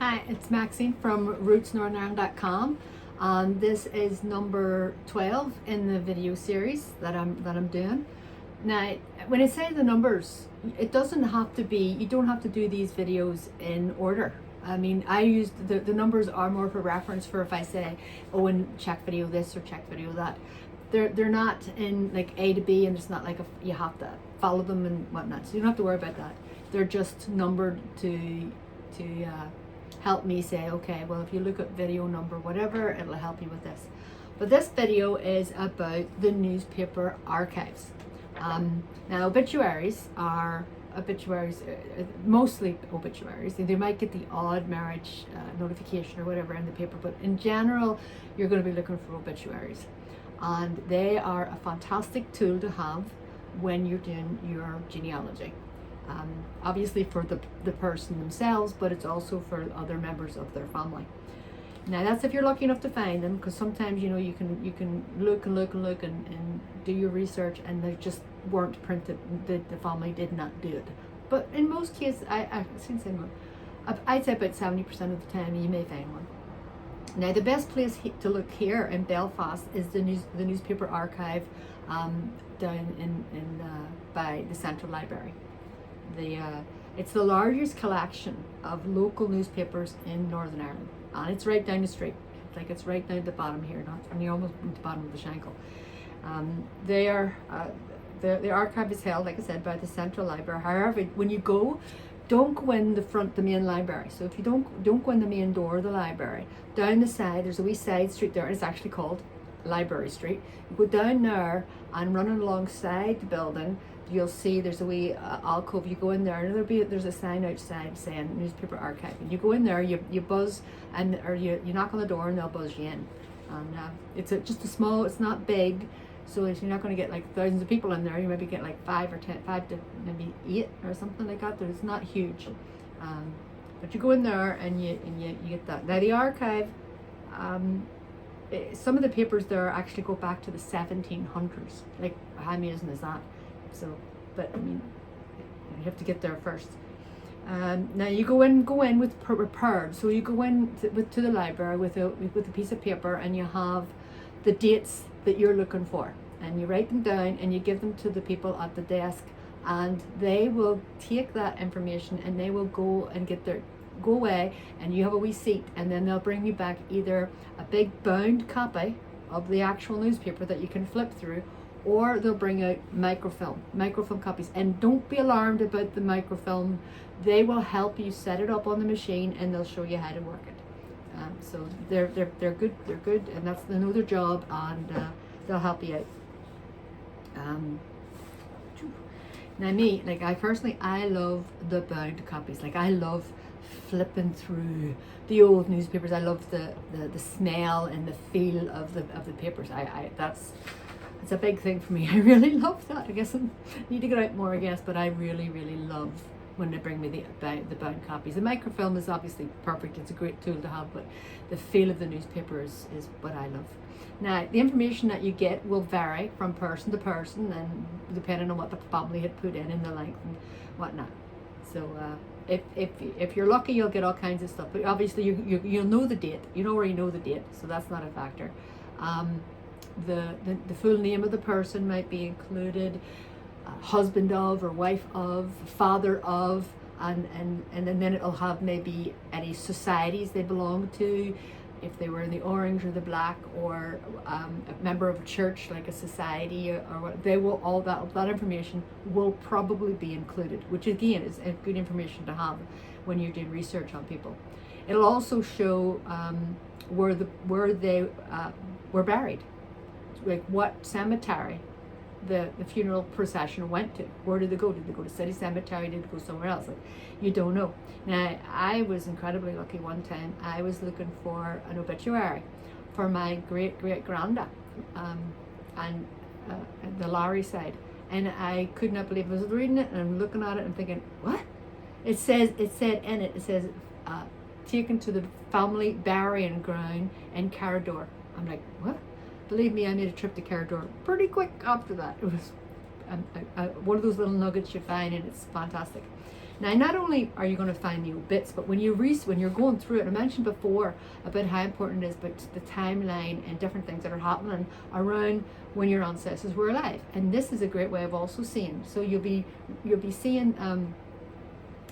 Hi, it's Maxine from rootsnorthernireland.com. This is number 12 in the video series that I'm doing. Now, when I say the numbers, it doesn't have to be, you don't have to do these videos in order. I mean, I used the numbers are more for reference for if I say, oh, and check video this or check video that. They're not in like A to B, and it's not like you have to follow them and whatnot. So you don't have to worry about that. They're just numbered to help me say, okay, well, if you look at video number whatever, it'll help you with this. But this video is about the newspaper archives. Now, obituaries are mostly obituaries. They might get the odd marriage notification or whatever in the paper, but in general, you're going to be looking for obituaries. And they are a fantastic tool to have when you're doing your genealogy. Obviously for the person themselves, but it's also for other members of their family. Now that's if you're lucky enough to find them, because sometimes you can look and do your research and they just weren't printed. The family did not do it. But in most cases, I'd say about 70% of the time you may find one. Now the best place to look here in Belfast is the newspaper archive down in by the Central Library. It's the largest collection of local newspapers in Northern Ireland, and it's right down the street. It's right down at the bottom here, and you're almost at the bottom of the Shankill. The archive is held, like I said, by the Central Library. However, when you go, don't go in the main library. So if you don't go in the main door of the library, down the side there's a wee side street there, and it's actually called Library Street. You go down there and running alongside the building, you'll see there's a wee alcove. You go in there and there's a sign outside saying newspaper archive, and you go in there, you buzz, or you knock on the door and they'll buzz you in. And it's just a small, it's not big, so you're not going to get like thousands of people in there. You maybe get like 5 to maybe 8 or something like that. It's not huge, but you go in there and you get that. Now the archive, some of the papers there actually go back to the 1700s. Like, how amazing is that? So, but I mean, you have to get there first. Now you go in with prepared. So you go in to the library with a piece of paper, and you have the dates that you're looking for, and you write them down and you give them to the people at the desk, and they will take that information and they will go away, and you have a wee seat, and then they'll bring you back either a big bound copy of the actual newspaper that you can flip through, or they'll bring out microfilm copies. And don't be alarmed about the microfilm. They will help you set it up on the machine, and they'll show you how to work it. So they're good, and they know their job, and they'll help you out. Now me, I love the bound copies. Like, I love flipping through the old newspapers. I love the smell and the feel of the papers. It's a big thing for me. I really love that. I guess I need to get out more, but I really love when they bring me the bound copies. The microfilm is obviously perfect. It's a great tool to have, but the feel of the newspaper is what I love. Now, the information that you get will vary from person to person, and depending on what the family had put in the length and whatnot. So if you're lucky, you'll get all kinds of stuff. But obviously, you'll know the date. You already know the date, so that's not a factor. The full name of the person might be included, husband of or wife of, father of, and then it'll have maybe any societies they belong to, if they were in the orange or the black, or a member of a church, like a society, or what. They will, all that information will probably be included, which again is good information to have when you're doing research on people. It'll also show where they were buried, like what cemetery the funeral procession went to. Where did they go? Did they go to City Cemetery? Did they go somewhere else? Like, you don't know. Now, I was incredibly lucky one time. I was looking for an obituary for my great-great-granda, and the Larry side, and I could not believe it. I was reading it and I'm looking at it and thinking, what? It said in it, taken to the family burying ground in Carradore. I'm like, what? Believe me, I made a trip to Carradore pretty quick after that. It was one of those little nuggets you find, and it's fantastic. Now, not only are you going to find the obits, but when you're going through it, I mentioned before about how important it is, but the timeline and different things that are happening around when your ancestors were alive. And this is a great way of also seeing. So you'll be seeing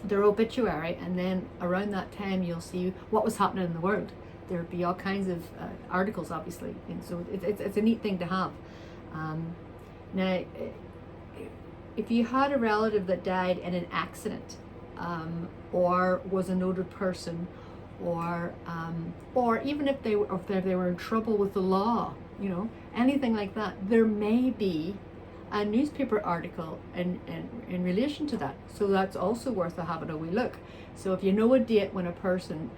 their obituary, and then around that time you'll see what was happening in the world. There'll be all kinds of articles, obviously, and so it's a neat thing to have. Now, if you had a relative that died in an accident, or was a noted person, or even if they were in trouble with the law, anything like that, there may be a newspaper article in relation to that. So that's also worth having a wee look. So if you know a date when a person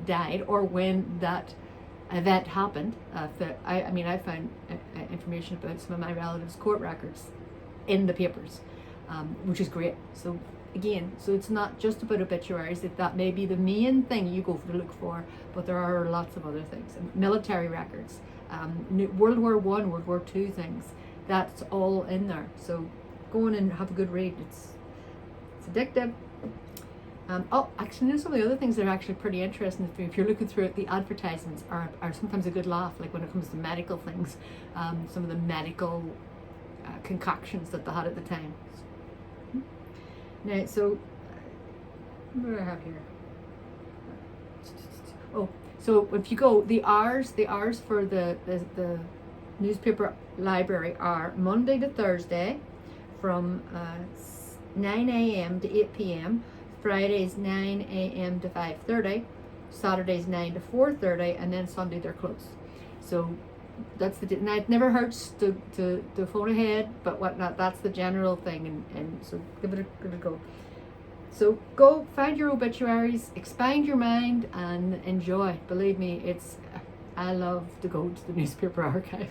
died, or when that event happened, I found information about some of my relatives' court records in the papers, which is great. So again, so it's not just about obituaries. That may be the main thing you go to look for, but there are lots of other things. Military records, World War I, World War II things. That's all in there. So go in and have a good read. It's addictive. Actually, some of the other things that are actually pretty interesting, if you're looking through it, the advertisements are sometimes a good laugh, like when it comes to medical things, some of the medical concoctions that they had at the time. Now, so what do I have here? Oh, so if you go, the hours for the newspaper library are Monday to Thursday from 9 a.m. to 8 p.m. Fridays 9 a.m. to 5:30, Saturdays 9 to 4:30, and then Sunday they're closed. So that's now it never hurts to phone ahead, but whatnot. That's the general thing, and so give it a go. So go find your obituaries, expand your mind, and enjoy. Believe me, I love to go to the newspaper archive.